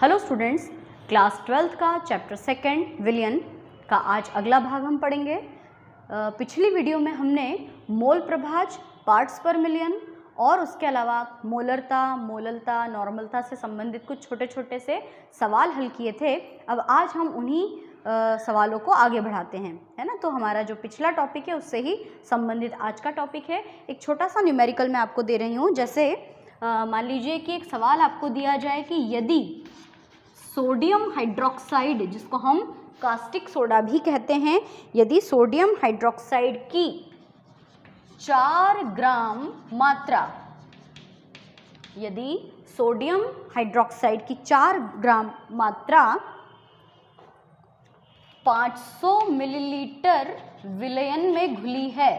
Hello students, class 12th का chapter second विलयन का आज अगला भाग हम पढ़ेंगे। पिछली वीडियो में हमने मोल प्रभाज, पार्ट्स पर मिलियन और उसके अलावा मोलरता, मोललता, नॉर्मलता से संबंधित कुछ छोटे छोटे से सवाल हल किए थे। अब आज हम उन्हीं सवालों को आगे बढ़ाते हैं, है ना। तो हमारा जो पिछला टॉपिक है उससे ही संबंधित आज का टॉपिक है। एक छोटा सा न्यूमेरिकल मैं आपको दे रही हूँ। जैसे मान लीजिए कि एक सवाल आपको दिया जाए कि यदि सोडियम हाइड्रोक्साइड, जिसको हम कास्टिक सोडा भी कहते हैं, यदि सोडियम हाइड्रोक्साइड की 4 ग्राम मात्रा, यदि सोडियम हाइड्रोक्साइड की 4 ग्राम मात्रा 500 मिलीलीटर विलयन में घुली है।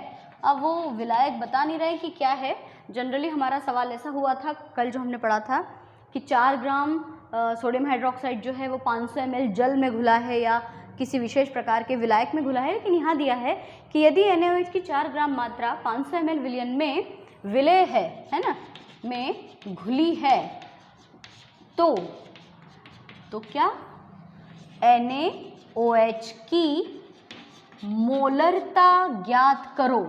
अब वो विलायक बता नहीं रहे कि क्या है। जनरली हमारा सवाल ऐसा हुआ था कल जो हमने पढ़ा था कि 4 ग्राम सोडियम हाइड्रोक्साइड जो है वो 500 ml जल में घुला है या किसी विशेष प्रकार के विलायक में घुला है। लेकिन यहाँ दिया है कि यदि NaOH की 4 ग्राम मात्रा 500 ml विलयन में विलय है ना, में घुली है, तो क्या NaOH की मोलरता ज्ञात करो।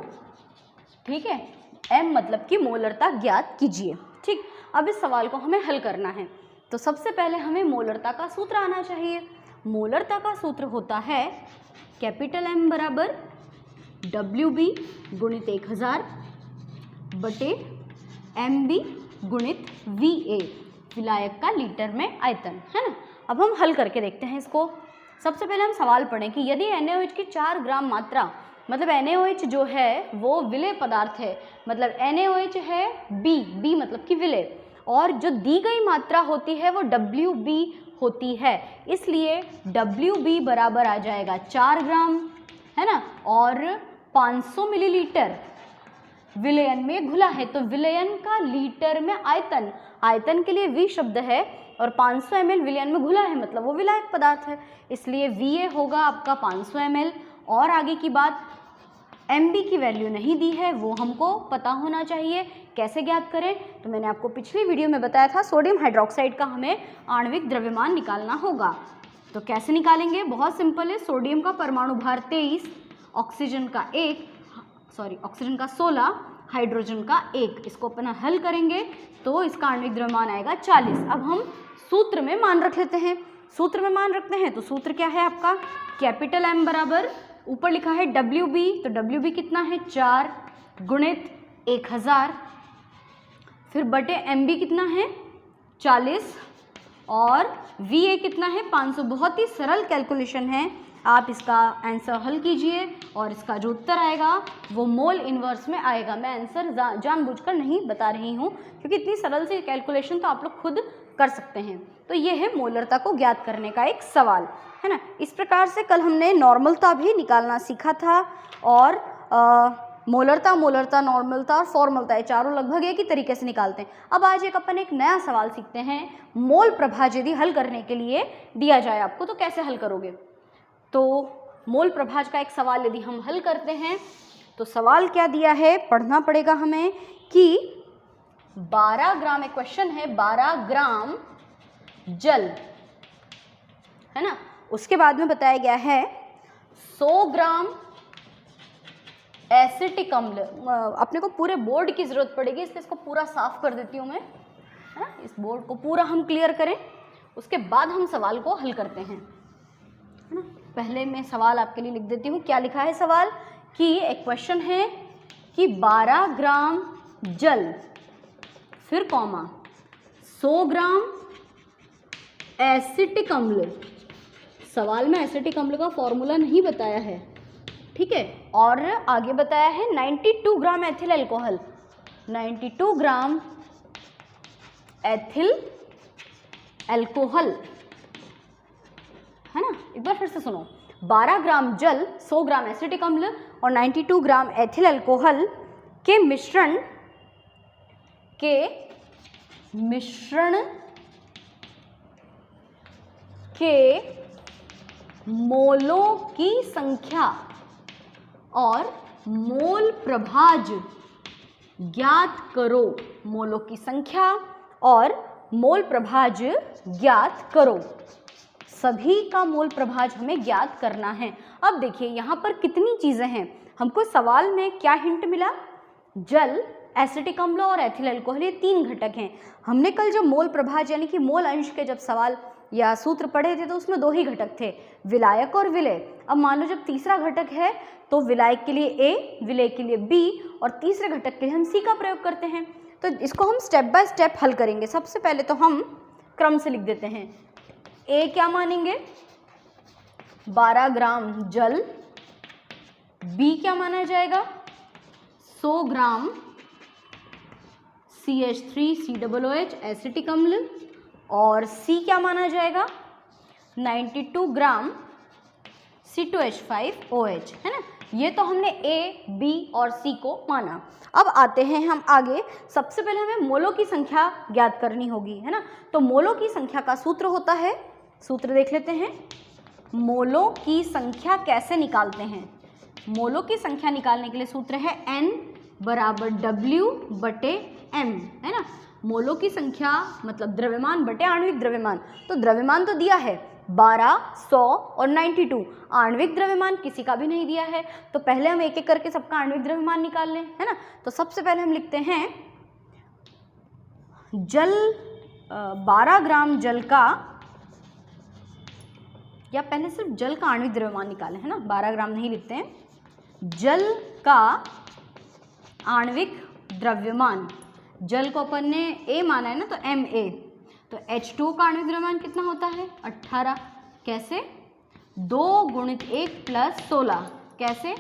ठीक है, M मतलब कि मोलरता ज्ञात कीजिए। ठीक, अब इस सवाल को हमें हल करना है। तो सबसे पहले हमें मोलरता का सूत्र आना चाहिए। मोलरता का सूत्र होता है कैपिटल M बराबर WB गुणित 1000 बटे MB गुणित VA, विलायक का लीटर में आयतन, है ना। अब हम हल करके देखते हैं इसको। सबसे पहले हम सवाल पढ़ें कि यदि NaOH की 4 ग्राम मात्रा, मतलब NaOH जो है वो विलय पदार्थ है, मतलब NaOH है B मतलब कि विलय, और जो दी गई मात्रा होती है वो WB होती है। इसलिए WB बराबर आ जाएगा 4 ग्राम, है ना, और 500 मिलीलीटर विलयन में घुला है। तो विलयन का लीटर में आयतन, आयतन के लिए V शब्द है और 500 ml विलयन में घुला है, मतलब वो विलायक पदार्थ है। इसलिए VA होगा आपका 500 ml। और आगे की बात, MB की वैल्यू नहीं दी है, वो हमको पता होना चाहिए। कैसे ज्ञात करें? तो मैंने आपको पिछली वीडियो में बताया था, सोडियम हाइड्रोक्साइड का हमें आणविक द्रव्यमान निकालना होगा। तो कैसे निकालेंगे? बहुत सिंपल है। सोडियम का परमाणु भार 23, ऑक्सीजन का 16, हाइड्रोजन का 1। इसको अपना हल करेंगे तो इसका आणविक द्रव्यमान आएगा 40। अब हम सूत्र में मान रख लेते हैं। सूत्र में मान रखते हैं तो सूत्र क्या है आपका? कैपिटल M बराबर, ऊपर लिखा है WB, तो WB कितना है? 4 गुणित 1000, फिर बटे MB कितना है? 40, और VA कितना है? 500। बहुत ही सरल कैलकुलेशन है, आप इसका आंसर हल कीजिए और इसका जो उत्तर आएगा वो मोल इन्वर्स में आएगा। मैं आंसर जानबूझकर नहीं बता रही हूँ क्योंकि इतनी सरल सी कैलकुलेशन तो आप लोग खुद कर सकते हैं। तो ये है मोलरता को ज्ञात करने का एक सवाल, है ना। इस प्रकार से कल हमने नॉर्मलता भी निकालना सीखा था, और मोलरता, नॉर्मलता और फॉर्मलता, ये चारों लगभग एक ही तरीके से निकालते हैं। अब आज अपन एक नया सवाल सीखते हैं। मोल प्रभाज यदि हल करने के लिए दिया जाए आपको तो कैसे हल करोगे? तो मोल प्रभाज का एक सवाल यदि हम हल करते हैं तो सवाल क्या दिया है, पढ़ना पड़ेगा हमें कि 12 ग्राम, एक क्वेश्चन है, 12 ग्राम जल, है ना। उसके बाद में बताया गया है 100 ग्राम एसिटिक अम्ल। अपने को पूरे बोर्ड की जरूरत पड़ेगी, इसलिए इसको पूरा साफ कर देती हूँ मैं, है ना। इस बोर्ड को पूरा हम क्लियर करें, उसके बाद हम सवाल को हल करते हैं, है ना। पहले मैं सवाल आपके लिए लिख देती हूँ। क्या लिखा है सवाल? कि एक क्वेश्चन है कि 12 ग्राम जल, फिर कॉमा, 100 ग्राम एसिटिक अम्ल। सवाल में एसिटिक अम्ल का फॉर्मूला नहीं बताया है, ठीक है। और आगे बताया है 92 ग्राम एथिल अल्कोहल, 92 ग्राम एथिल अल्कोहल, है ना। एक बार फिर से सुनो, 12 ग्राम जल, 100 ग्राम एसिटिक अम्ल और 92 ग्राम एथिल अल्कोहल के मिश्रण के मोलों की संख्या और मोल प्रभाज ज्ञात करो। मोलों की संख्या और मोल प्रभाज ज्ञात करो। सभी का मोल प्रभाज हमें ज्ञात करना है। अब देखिए यहाँ पर कितनी चीजें हैं, हमको सवाल में क्या हिंट मिला, जल, एसिटिक अम्ल और एथिल अल्कोहल, ये 3 घटक हैं। हमने कल जब मोल प्रभाज यानी कि मोल अंश के जब सवाल या सूत्र पढ़े थे तो उसमें 2 ही घटक थे, विलायक और विलेय। अब मान लो जब तीसरा घटक है तो विलायक के लिए ए, विलेय के लिए बी और तीसरे घटक के लिए हम सी का प्रयोग करते हैं। तो इसको हम स्टेप बाय स्टेप हल करेंगे। सबसे पहले तो हम क्रम से लिख देते हैं। ए क्या मानेंगे, 12 ग्राम जल। बी क्या माना जाएगा, 100 ग्राम CH3COOH एसिटिक अम्ल। और सी क्या माना जाएगा, 92 ग्राम C2H5OH, है ना। ये तो हमने ए, बी और सी को माना। अब आते हैं हम आगे। सबसे पहले हमें मोलों की संख्या ज्ञात करनी होगी, है ना। तो मोलों की संख्या का सूत्र होता है, सूत्र देख लेते हैं। मोलों की संख्या कैसे निकालते हैं, मोलों की संख्या निकालने के लिए सूत्र है N बराबर W/M, है ना। मोलों की संख्या मतलब द्रव्यमान बटे आणविक द्रव्यमान। तो द्रव्यमान तो दिया है 12, 100 और 92, आणविक द्रव्यमान किसी का भी नहीं दिया है। तो पहले हम एक एक करके सबका आणविक द्रव्यमान निकाल लें, है ना। तो सबसे पहले हम लिखते हैं जल, 12 ग्राम जल का, या पहले सिर्फ जल का आणविक द्रव्यमान निकालें, है ना, 12 ग्राम नहीं लिखते हैं। जल का आणविक द्रव्यमान, जल को अपन ने ए माना है ना, तो Ma। तो H2 का आणविक द्रव्यमान कितना होता है, 18। कैसे, 2 × 1 + 16। कैसे,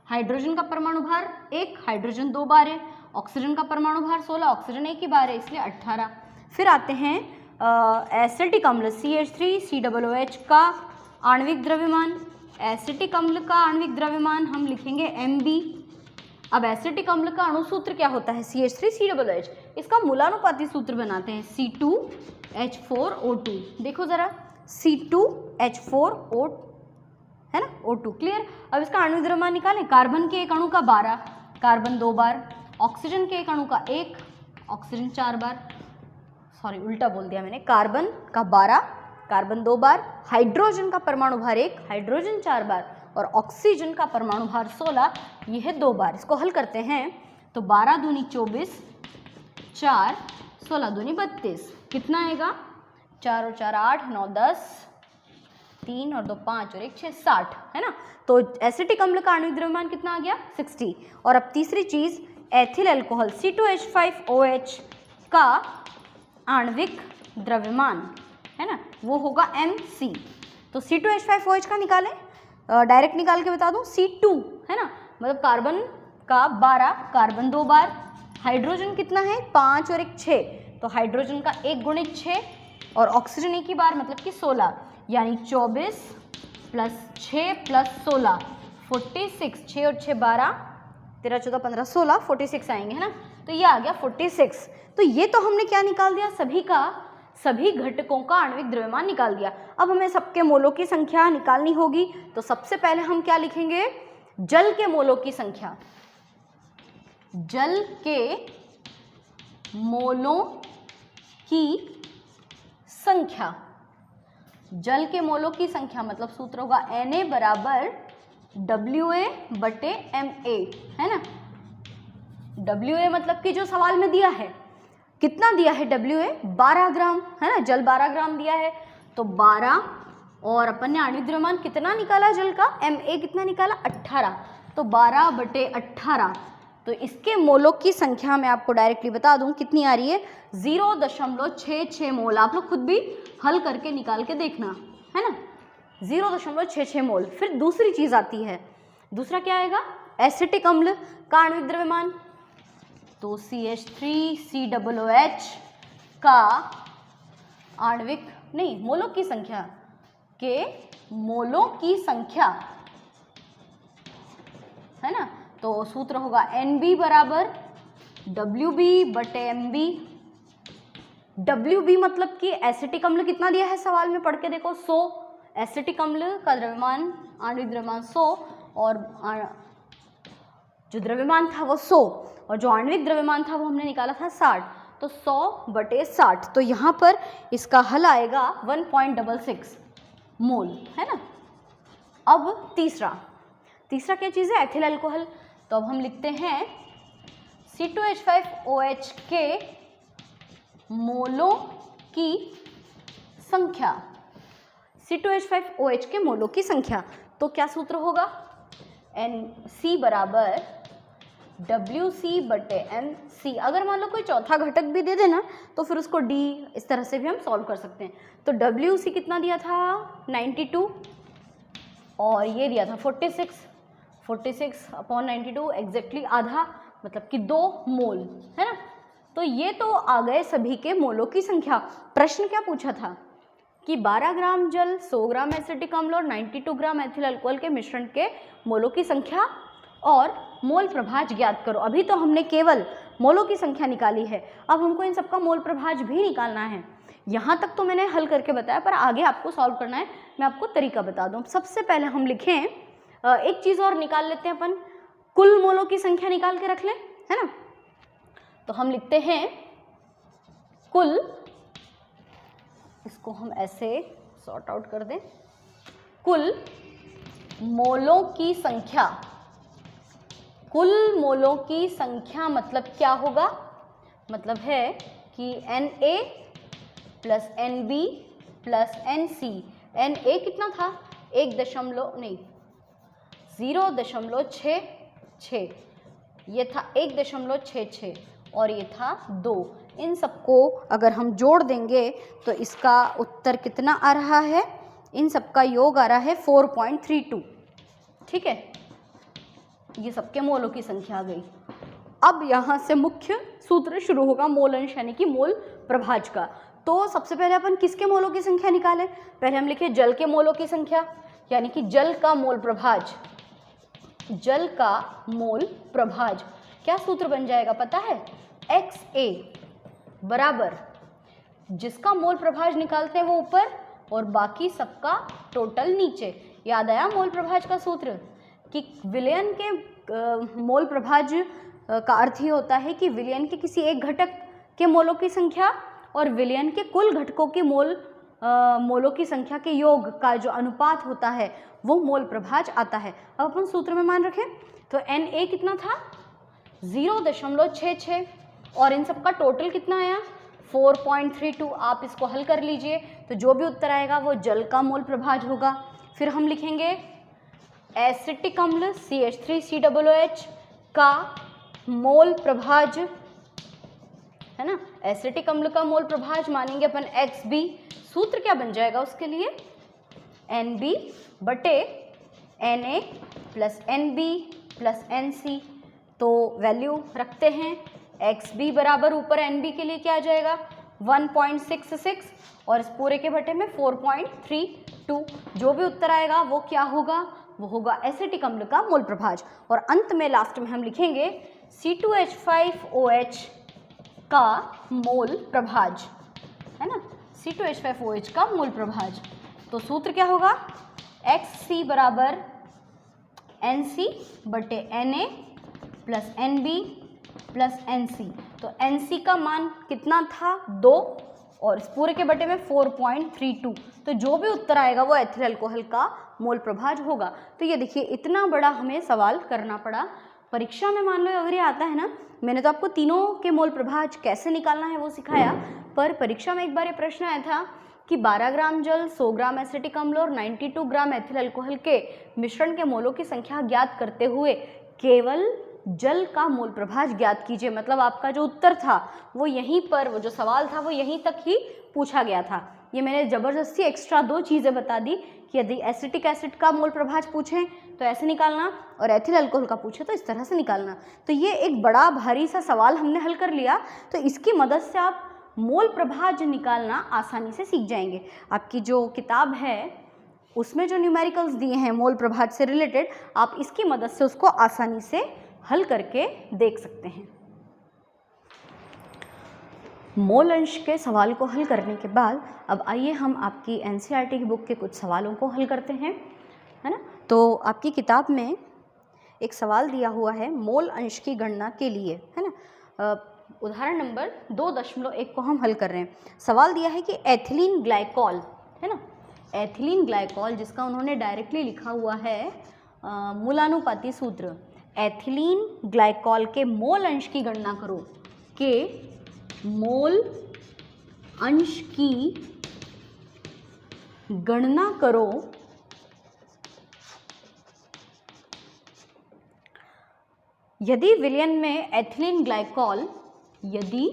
हाइड्रोजन का परमाणु भार 1, हाइड्रोजन 2 बार है, ऑक्सीजन का परमाणु भार 16, ऑक्सीजन 1 ही बार है, इसलिए 18। फिर आते हैं एसिटिक अम्ल CH3COOH का आणविक द्रव्यमान। एसिटिक अम्ल का आणविक द्रव्यमान हम लिखेंगे Mb। अब एसिटिक अम्ल का अणुसूत्र क्या होता है, CH3COOH। इसका मूलानुपाती सूत्र बनाते हैं, C2H4O2। देखो जरा, C2H4O, है ना, O2, क्लियर। अब इसका आणविक द्रव्यमान निकालें। कार्बन के एक अणु का 12, कार्बन 2 बार, ऑक्सीजन के एक अणु का 1, ऑक्सीजन 4 बार, सॉरी उल्टा बोल दिया मैंने, कार्बन का 12, कार्बन 2 बार, हाइड्रोजन का परमाणु भार 1, हाइड्रोजन 4 बार और ऑक्सीजन का परमाणु भार 16, ये है 2 बार। इसको हल करते हैं तो 12 दूनी 24, 4, 16 दूनी 32, कितना आएगा, 4 और 4 8, 9 10, 3 और 2 5 और 1 6, 60, है ना। तो एसिटिक अम्ल का आणविक द्रव्यमान कितना आ गया, 60। और अब तीसरी चीज, एथिल अल्कोहल C2H5OH का आणविक द्रव्यमान, है ना, वो होगा Mc। तो C2H5OH का निकालें, डायरेक्ट निकाल के बता दूं, C2, है ना, मतलब कार्बन का 12, कार्बन 2 बार, हाइड्रोजन कितना है 5 और 1 6, तो हाइड्रोजन का 1 × 6 और ऑक्सीजन 1 की बार मतलब कि 16, यानी 24 + 6 + 16 46, 6 और 6 12, 13 14 15 16, 46 आएंगे, है ना। तो ये आ गया 46। तो ये तो हमने क्या निकाल दिया, सभी घटकों का आणविक द्रव्यमान निकाल दिया। अब हमें सबके मोलों की संख्या निकालनी होगी। तो सबसे पहले हम क्या लिखेंगे, जल के मोलों की संख्या। जल के मोलों की संख्या, जल के मोलों की संख्या मतलब सूत्र होगा Na बराबर WA/Ma, है ना। WA मतलब कि जो सवाल में दिया है, कितना दिया है WA, 12 ग्राम, है ना, जल 12 ग्राम दिया है, तो 12 और अपन ने आणविक द्रव्यमान कितना निकाला जल का, Ma कितना निकाला, 18, तो 12/18। तो इसके मोलों की संख्या मैं आपको डायरेक्टली बता दूं कितनी आ रही है, 0.66 मोल। आप लोग खुद भी हल करके निकाल के देखना, है ना, 0.66 मोल। फिर दूसरी चीज आती है, दूसरा क्या आएगा, एसिटिक अम्ल का आणविक द्रव्यमान। तो CH3COOH का आणविक नहीं, मोलों की संख्या, के मोलों की संख्या, है ना। तो सूत्र होगा NB बराबर WB/MB। WB मतलब कि एसिटिक अम्ल कितना दिया है सवाल में, पढ़ के देखो, 100। एसिटिक अम्ल का द्रव्यमान, आणविक द्रव्यमान 100 और जो द्रव्यमान था वो 100 और जो आणविक द्रव्यमान था वो हमने निकाला था 60। तो 100/60, तो यहाँ पर इसका हल आएगा 1.66 मोल, है ना। अब तीसरा क्या चीज़ है, एथिल अल्कोहल। तो अब हम लिखते हैं C2H5OH के मोलों की संख्या, C2H5OH के मोलों की संख्या। तो क्या सूत्र होगा, NC बराबर WC/MC। अगर मान लो कोई चौथा घटक भी दे देना तो फिर उसको D इस तरह से भी हम सॉल्व कर सकते हैं। तो WC कितना दिया था 92 और ये दिया था 46/92 एग्जैक्टली आधा, मतलब कि 2 मोल, है ना। तो ये तो आ गए सभी के मोलों की संख्या। प्रश्न क्या पूछा था कि 12 ग्राम जल, 100 ग्राम एसिटिक अम्ल और 92 ग्राम एथिल अल्कोहल के मिश्रण के मोलों की संख्या और मोल प्रभाज ज्ञात करो। अभी तो हमने केवल मोलों की संख्या निकाली है, अब हमको इन सबका मोल प्रभाज भी निकालना है। यहाँ तक तो मैंने हल करके बताया, पर आगे आपको सॉल्व करना है, मैं आपको तरीका बता दूँ। सबसे पहले हम लिखें, एक चीज़ और निकाल लेते हैं अपन, कुल मोलों की संख्या निकाल के रख लें, है ना। तो हम लिखते हैं कुल, इसको हम ऐसे सॉर्ट आउट कर दें, कुल मोलों की संख्या। कुल मोलों की संख्या मतलब क्या होगा, मतलब है कि Na plus Nb plus Nc। Na कितना था 0.66, ये था 1.66 और ये था 2। इन सबको अगर हम जोड़ देंगे तो इसका उत्तर कितना आ रहा है, इन सबका योग आ रहा है 4.32, ठीक है। ये सबके मोलों की संख्या आ गई। अब यहाँ से मुख्य सूत्र शुरू होगा, मोल अंश यानी कि मोल प्रभाज का। तो सबसे पहले अपन किसके मोलों की संख्या निकालें, पहले हम लिखे जल के मोलों की संख्या, यानी कि जल का मोल प्रभाज। जल का मोल प्रभाज क्या सूत्र बन जाएगा पता है, XA बराबर जिसका मोल प्रभाज निकालते हैं वो ऊपर और बाकी सबका टोटल नीचे। याद आया मोल प्रभाज का सूत्र कि विलयन के मोल प्रभाज का अर्थ ही होता है कि विलयन के किसी एक घटक के मोलों की संख्या और विलयन के कुल घटकों के मोलों की संख्या के योग का जो अनुपात होता है वो मोल प्रभाज आता है। अब अपन सूत्र में मान रखें तो Na कितना था 0.66 और इन सबका टोटल कितना आया 4.32। आप इसको हल कर लीजिए तो जो भी उत्तर आएगा वो जल का मोल प्रभाज होगा। फिर हम लिखेंगे एसिटिक अम्ल CH3COOH का मोल प्रभाज, है ना। एसिटिक अम्ल का मोल प्रभाज मानेंगे अपन XB। सूत्र क्या बन जाएगा उसके लिए, NB/Na plus NB plus NC। तो वैल्यू रखते हैं, XB बराबर ऊपर NB के लिए क्या आ जाएगा 1.66 और इस पूरे के बटे में 4.32। जो भी उत्तर आएगा वो क्या होगा, वो होगा एसिटिक अम्ल का मोल प्रभाज। और अंत में लास्ट में हम लिखेंगे C2H5OH का मोल प्रभाज, है ना, C2H5OH का मोल प्रभाज। तो सूत्र क्या होगा, XC बराबर NC/Na plus NB plus NC। तो NC का मान कितना था 2 और इस पूरे के बटे में 4.32। तो जो भी उत्तर आएगा वो एथिल अल्कोहल का मोल प्रभाज होगा। तो ये देखिए इतना बड़ा हमें सवाल करना पड़ा। परीक्षा में मान लो अगर ये आता है ना, मैंने तो आपको तीनों के मोल प्रभाज कैसे निकालना है वो सिखाया, पर परीक्षा में एक बार ये प्रश्न आया था कि 12 ग्राम जल, 100 ग्राम एसिटिक अम्ल और 92 ग्राम एथिल अल्कोहल के मिश्रण के मोलों की संख्या ज्ञात करते हुए केवल जल का मोल प्रभाज ज्ञात कीजिए। मतलब आपका जो उत्तर था वो यहीं पर, वो जो सवाल था वो यहीं तक ही पूछा गया था। ये मैंने ज़बरदस्ती एक्स्ट्रा 2 चीज़ें बता दी कि यदि एसिटिक एसिड का मोल प्रभाज पूछें तो ऐसे निकालना और एथिल अल्कोहल का पूछे तो इस तरह से निकालना। तो ये एक बड़ा भारी सा सवाल हमने हल कर लिया। तो इसकी मदद से आप मोल प्रभाज निकालना आसानी से सीख जाएंगे। आपकी जो किताब है उसमें जो न्यूमेरिकल्स दिए हैं मोल प्रभाज से रिलेटेड, आप इसकी मदद से उसको आसानी से हल करके देख सकते हैं। मोल अंश के सवाल को हल करने के बाद अब आइए हम आपकी NCERT की बुक के कुछ सवालों को हल करते हैं, है ना। तो आपकी किताब में एक सवाल दिया हुआ है मोल अंश की गणना के लिए, है ना। उदाहरण नंबर 2.1 को हम हल कर रहे हैं। सवाल दिया है कि एथिलीन ग्लाइकॉल, है ना, एथिलीन ग्लाइकॉल जिसका उन्होंने डायरेक्टली लिखा हुआ है मूलानुपाती सूत्र, एथिलीन ग्लाइकॉल के मोल अंश की गणना करो, के मोल अंश की गणना करो यदि विलयन में एथिलीन ग्लाइकॉल, यदि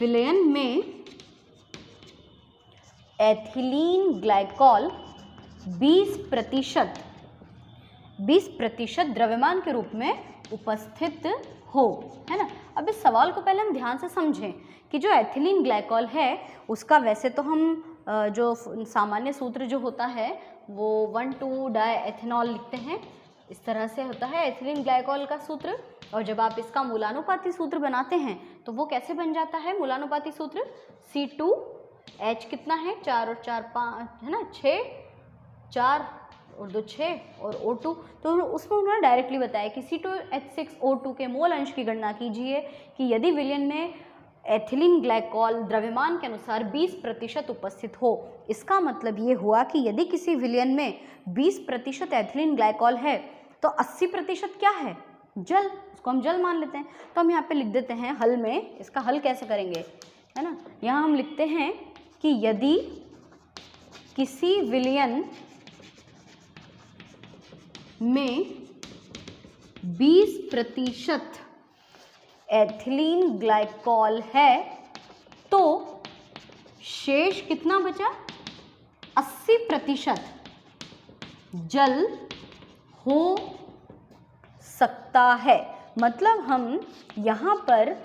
विलयन में एथिलीन ग्लाइकॉल 20% द्रव्यमान के रूप में उपस्थित हो, है ना। अब इस सवाल को पहले हम ध्यान से समझें कि जो एथिलीन ग्लाइकॉल है उसका वैसे तो हम जो सामान्य सूत्र जो होता है वो 1,2 डाई एथेनॉल लिखते हैं, इस तरह से होता है एथिलीन ग्लाइकॉल का सूत्र। और जब आप इसका मूलानुपाती सूत्र बनाते हैं तो वो कैसे बन जाता है मूलानुपाती सूत्र, C2H कितना है 4 और 4 5, है ना, 6, 4 और 2 6 और O2। तो उसमें उन्होंने डायरेक्टली बताया कि C2H6O2 के मोल अंश की गणना कीजिए कि यदि विलयन में एथिलीन ग्लाइकॉल द्रव्यमान के अनुसार 20% उपस्थित हो। इसका मतलब ये हुआ कि यदि किसी विलयन में 20% एथिलीन ग्लाइकॉल है तो 80% क्या है, जल, उसको हम जल मान लेते हैं। तो हम यहाँ पे लिख देते हैं हल में, इसका हल कैसे करेंगे, है ना, यहाँ हम लिखते हैं कि यदि किसी विलयन में 20% एथिलीन ग्लाइकॉल है तो शेष कितना बचा, 80% जल हो सकता है। मतलब हम यहाँ पर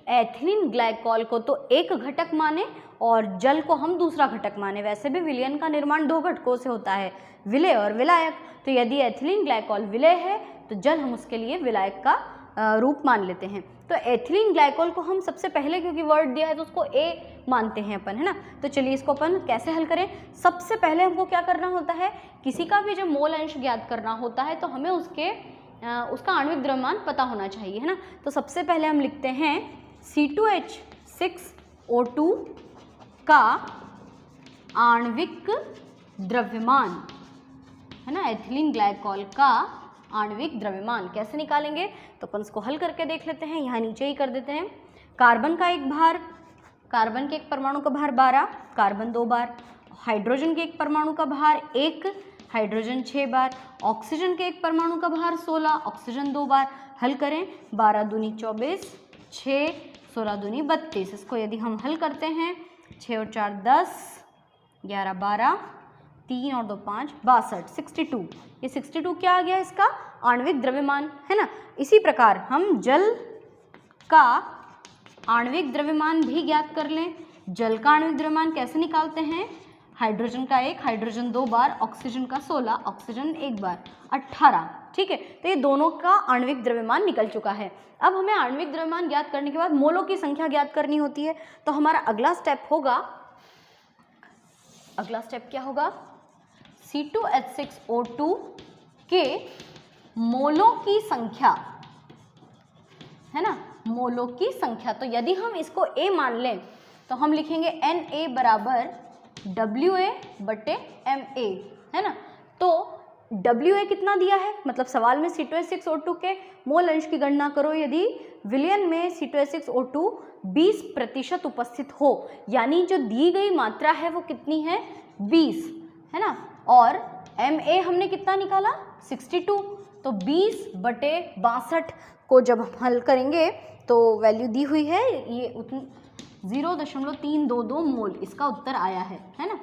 एथिलीन ग्लाइकॉल को तो एक घटक माने और जल को हम दूसरा घटक माने। वैसे भी विलयन का निर्माण 2 घटकों से होता है, विलेय और विलायक। तो यदि एथिलीन ग्लाइकॉल विलेय है तो जल हम उसके लिए विलायक का रूप मान लेते हैं। तो एथिलीन ग्लाइकॉल को हम सबसे पहले, क्योंकि वर्ड दिया है तो उसको ए मानते हैं अपन, है ना। तो चलिए इसको अपन कैसे हल करें। सबसे पहले हमको क्या करना होता है, किसी का भी जब मोल अंश ज्ञात करना होता है तो हमें उसका आणविक द्रव्यमान पता होना चाहिए, है ना। तो सबसे पहले हम लिखते हैं C2H6O2 का आणविक द्रव्यमान, है ना, एथिलीन ग्लाइकॉल का आणविक द्रव्यमान कैसे निकालेंगे। तो अपन इसको हल करके देख लेते हैं। यहाँ नीचे ही कर देते हैं। कार्बन का एक भार, कार्बन के एक परमाणु का भार 12, कार्बन 2 बार, हाइड्रोजन के एक परमाणु का भार 1, हाइड्रोजन 6 बार, ऑक्सीजन के एक परमाणु का भार 16, ऑक्सीजन 2 बार। हल करें, 12 दूनी 24, 6 16 दूनी 32। इसको यदि हम हल करते हैं, 6 और 4 10, 11 12, 3 और 2 5, 62, 62। ये 62 क्या आ गया, इसका आणविक द्रव्यमान, है ना। इसी प्रकार हम जल का आणविक द्रव्यमान भी ज्ञात कर लें। जल का आणविक द्रव्यमान कैसे निकालते हैं, हाइड्रोजन का 1, हाइड्रोजन 2 बार, ऑक्सीजन का 16, ऑक्सीजन 1 बार, 18। ठीक है, तो ये दोनों का आणविक द्रव्यमान निकल चुका है। अब हमें आणविक द्रव्यमान ज्ञात करने के बाद मोलों की संख्या ज्ञात करनी होती है। तो हमारा अगला स्टेप होगा, अगला स्टेप क्या होगा, C2H6O2 के मोलों की संख्या, है ना, मोलों की संख्या। तो यदि हम इसको A मान लें तो हम लिखेंगे Na बराबर WA/MA, है ना। तो WA कितना दिया है, मतलब सवाल में C2H6O2 के मोल अंश की गणना करो यदि विलयन में C2H6O2 20% उपस्थित हो, यानी जो दी गई मात्रा है वो कितनी है, 20, है ना। और MA हमने कितना निकाला, 62। तो 20/62 को जब हम हल करेंगे तो वैल्यू दी हुई है ये 0.322 मोल इसका उत्तर आया है ना।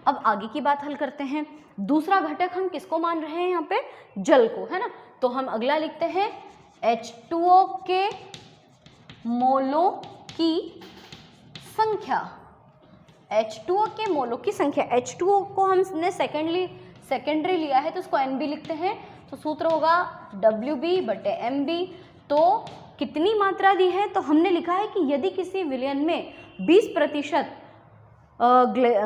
अब आगे की बात हल करते हैं। दूसरा घटक हम किसको मान रहे हैं यहाँ पे, जल को, है ना। तो हम अगला लिखते हैं H2O के मोलों की संख्या, H2O के मोलों की संख्या। H2O को हमने सेकेंडरी लिया है तो उसको NB लिखते हैं। तो सूत्र होगा WB/MB। तो कितनी मात्रा दी है, तो हमने लिखा है कि यदि किसी विलयन में 20%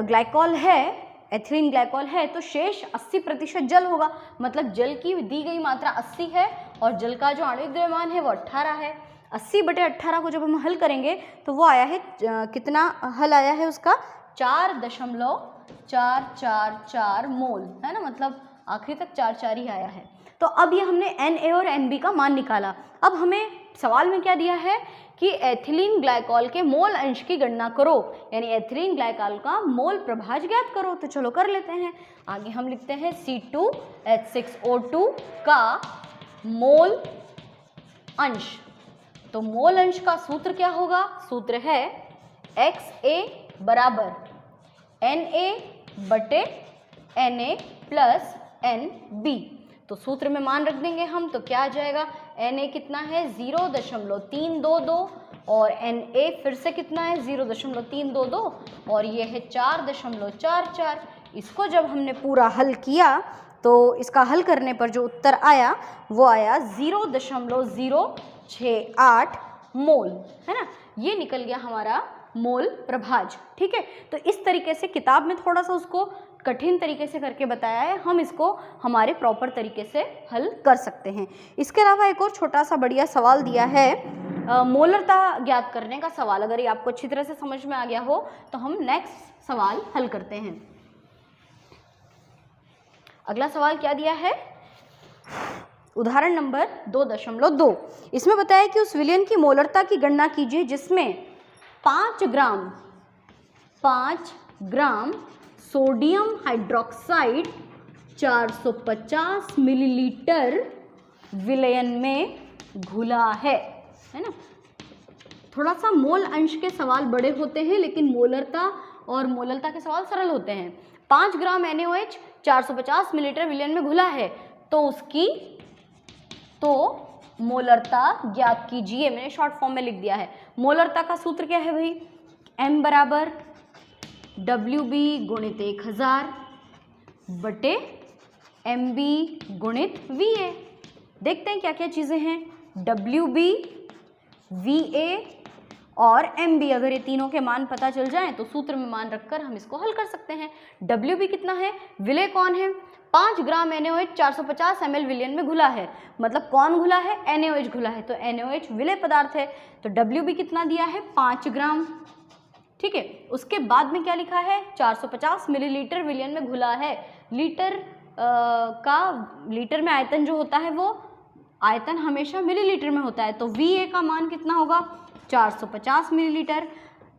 ग्लाइकॉल है, एथिलीन ग्लाइकॉल है, तो शेष 80% जल होगा। मतलब जल की दी गई मात्रा 80 है और जल का जो आणविक द्रव्यमान है वो 18 है। 80/18 को जब हम हल करेंगे तो वो आया है कितना हल आया है उसका 4.444 मोल, है ना, मतलब आखिरी तक 4 ही आया है। तो अब ये हमने Na और Nb का मान निकाला। अब हमें सवाल में क्या दिया है कि एथिलीन ग्लाइकॉल के मोल अंश की गणना करो, यानी एथिलीन ग्लाइकॉल का मोल प्रभाज ज्ञात करो। तो चलो कर लेते हैं। आगे हम लिखते हैं C2H6O2 का मोल अंश। तो मोल अंश का सूत्र क्या होगा? सूत्र है XA बराबर Na/Na प्लस Nb। तो सूत्र में मान रख देंगे हम, तो क्या आ जाएगा? Na कितना है 0.322 और Na फिर से कितना है 0.322 और ये है 4.44। इसको जब हमने पूरा हल किया तो इसका हल करने पर जो उत्तर आया वो आया 0.068 मोल, है ना। ये निकल गया हमारा मोल प्रभाज। ठीक है, तो इस तरीके से किताब में थोड़ा सा उसको कठिन तरीके से करके बताया है, हम इसको हमारे प्रॉपर तरीके से हल कर सकते हैं। इसके अलावा एक और छोटा सा बढ़िया सवाल दिया है, मोलरता ज्ञात करने का सवाल। अगर ये आपको अच्छी तरह से समझ में आ गया हो तो हम नेक्स्ट सवाल हल करते हैं। अगला सवाल क्या दिया है? उदाहरण नंबर 2.2। इसमें बताया कि उस विलयन की मोलरता की गणना कीजिए जिसमें 5 ग्राम सोडियम हाइड्रोक्साइड 450 मिलीलीटर विलयन में घुला है ना। थोड़ा सा मोल अंश के सवाल बड़े होते हैं लेकिन मोलरता और मोललता के सवाल सरल होते हैं। 5 ग्राम NaOH 450 मिलीलीटर विलयन में घुला है तो उसकी मोलरता ज्ञात कीजिए। मैंने शॉर्ट फॉर्म में लिख दिया है। मोलरता का सूत्र क्या है भाई? M बराबर WB गुणित 1000 बटे MB गुणित VA। देखते हैं क्या क्या चीज़ें हैं। WB, VA और MB, अगर ये तीनों के मान पता चल जाएं तो सूत्र में मान रखकर हम इसको हल कर सकते हैं। WB कितना है? विलय कौन है? 5 ग्राम NaOH 450 ml विलयन में घुला है, मतलब कौन घुला है? NaOH घुला है, तो NaOH विलय पदार्थ है। तो WB कितना दिया है? 5 ग्राम। ठीक है, उसके बाद में क्या लिखा है? 450 मिलीलीटर विलयन में घुला है। लीटर में आयतन जो होता है वो आयतन हमेशा मिलीलीटर में होता है, तो VA का मान कितना होगा? 450 मिलीलीटर।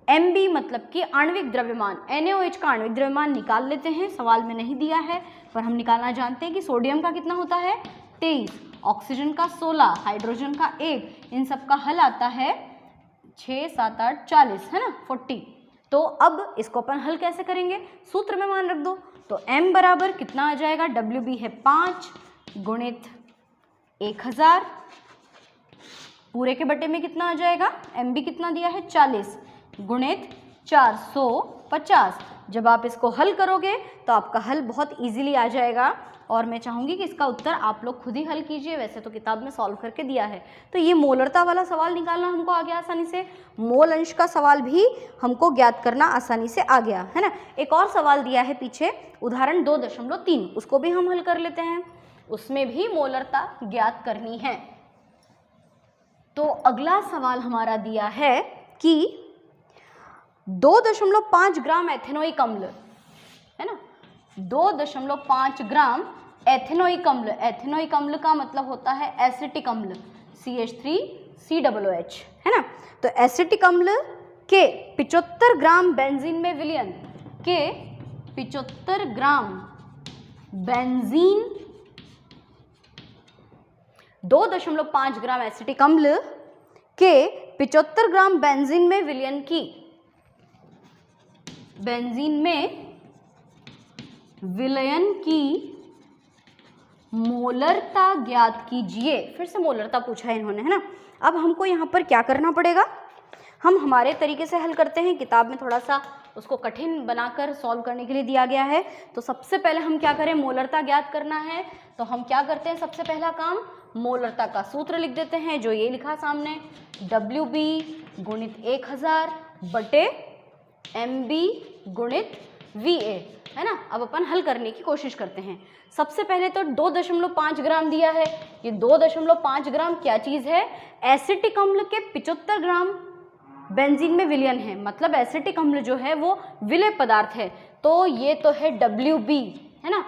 MB मतलब कि आणविक द्रव्यमान, NaOH का आणविक द्रव्यमान निकाल लेते हैं। सवाल में नहीं दिया है पर हम निकालना जानते हैं कि सोडियम का कितना होता है? 23, ऑक्सीजन का 16, हाइड्रोजन का 1, इन सब का हल आता है 6, 7, 8, 40, है ना, 40। तो अब इसको अपन हल कैसे करेंगे? सूत्र में मान रख दो। तो M बराबर कितना आ जाएगा? WB है 5 गुणित 1000, पूरे के बटे में कितना आ जाएगा? MB कितना दिया है? 40 गुणित 450। जब आप इसको हल करोगे तो आपका हल बहुत इजीली आ जाएगा और मैं चाहूँगी कि इसका उत्तर आप लोग खुद ही हल कीजिए। वैसे तो किताब में सॉल्व करके दिया है। तो ये मोलरता वाला सवाल निकालना हमको आ गया आसानी से। मोल अंश का सवाल भी हमको ज्ञात करना आसानी से आ गया, है ना। एक और सवाल दिया है पीछे, उदाहरण 2.3, उसको भी हम हल कर लेते हैं। उसमें भी मोलरता ज्ञात करनी है। तो अगला सवाल हमारा दिया है कि 2.5 ग्राम एथेनोइक अम्ल, है ना, 2.5 ग्राम एथेनोइक अम्ल। एथेनोइक अम्ल का मतलब होता है एसिटिक अम्ल, CH3COOH, है ना। तो एसिटिक अम्ल के 75 ग्राम बेंजीन में विलयन के 75 ग्राम बेंजीन, 2.5 ग्राम एसिटिक अम्ल के 75 ग्राम बेंजीन में विलयन की, बेंजीन में विलयन की मोलरता ज्ञात कीजिए। फिर से मोलरता पूछा है इन्होंने, है ना। अब हमको यहाँ पर क्या करना पड़ेगा? हम हमारे तरीके से हल करते हैं। किताब में थोड़ा सा उसको कठिन बनाकर सॉल्व करने के लिए दिया गया है। तो सबसे पहले हम क्या करें? मोलरता ज्ञात करना है तो हम क्या करते हैं? सबसे पहला काम, मोलरता का सूत्र लिख देते हैं, जो ये लिखा सामने, WB गुणित 1000 बटे MB गुणित VA, है ना। अब अपन हल करने की कोशिश करते हैं। सबसे पहले तो 2.5 ग्राम दिया है। ये 2.5 ग्राम क्या चीज़ है? एसिटिक अम्ल के 75 ग्राम बेंजीन में विलयन है, मतलब एसिटिक अम्ल जो है वो विलेय पदार्थ है। तो ये तो है WB, है ना।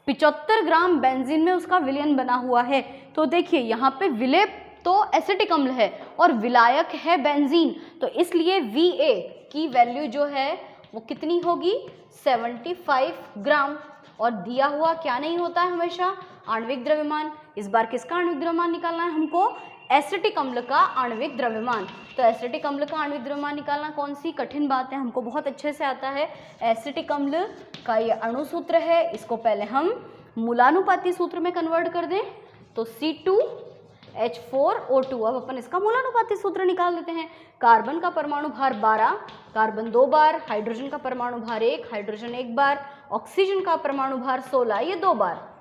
75 ग्राम बेंजीन में उसका विलयन बना हुआ है। तो देखिए यहाँ पे विलेय तो एसिटिक अम्ल है और विलायक है बेंजीन, तो इसलिए VA की वैल्यू जो है वो कितनी होगी? 75 ग्राम। और दिया हुआ क्या नहीं होता है हमेशा? आणविक द्रव्यमान। इस बार किसका आणविक द्रव्यमान निकालना है हमको? एसिटिक अम्ल का आणविक द्रव्यमान। तो एसिटिक अम्ल का आणविक द्रव्यमान निकालना कौन सी कठिन बात है, हमको बहुत अच्छे से आता है। एसिटिक अम्ल का ये अणु सूत्र है, इसको पहले हम मूलानुपाती सूत्र में कन्वर्ट कर दें तो C2H4O2। अब अपन इसका मूलानुपाती सूत्र निकाल देते हैं। कार्बन का परमाणु भार 12, कार्बन 2 बार, हाइड्रोजन का परमाणु भार 1, हाइड्रोजन 1 बार, ऑक्सीजन का परमाणु भार 16, ये 2 बार।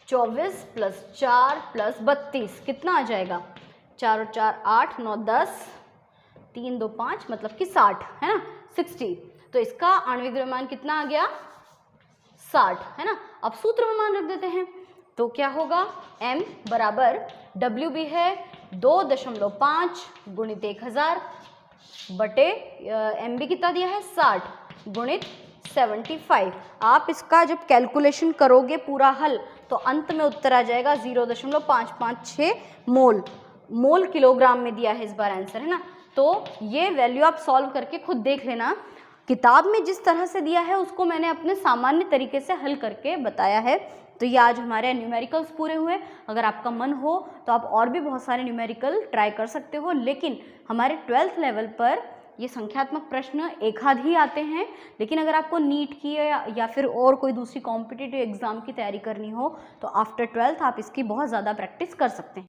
24 + 4 + 32 कितना आ जाएगा? 4 और 4 8, 9 10, 3 2 5 मतलब कि 60, है ना, 60। तो इसका आणविक द्रव्यमान कितना आ गया? 60, है ना। अब सूत्र में मान रख देते हैं तो क्या होगा? M बराबर WB है 2.5 गुणित 1000 बटे MB कितना दिया है? 60 गुणित 75। आप इसका जब कैलकुलेशन करोगे पूरा हल तो अंत में उत्तर आ जाएगा 0.556 मोल। मोल किलोग्राम में दिया है इस बार आंसर, है ना। तो ये वैल्यू आप सॉल्व करके खुद देख लेना। किताब में जिस तरह से दिया है उसको मैंने अपने सामान्य तरीके से हल करके बताया है। तो ये आज हमारे न्यूमेरिकल्स पूरे हुए। अगर आपका मन हो तो आप और भी बहुत सारे न्यूमेरिकल ट्राई कर सकते हो, लेकिन हमारे 12th लेवल पर ये संख्यात्मक प्रश्न एक आध ही आते हैं। लेकिन अगर आपको नीट की या फिर और कोई दूसरी कॉम्पिटिटिव एग्जाम की तैयारी करनी हो तो आफ्टर 12th आप इसकी बहुत ज़्यादा प्रैक्टिस कर सकते हैं।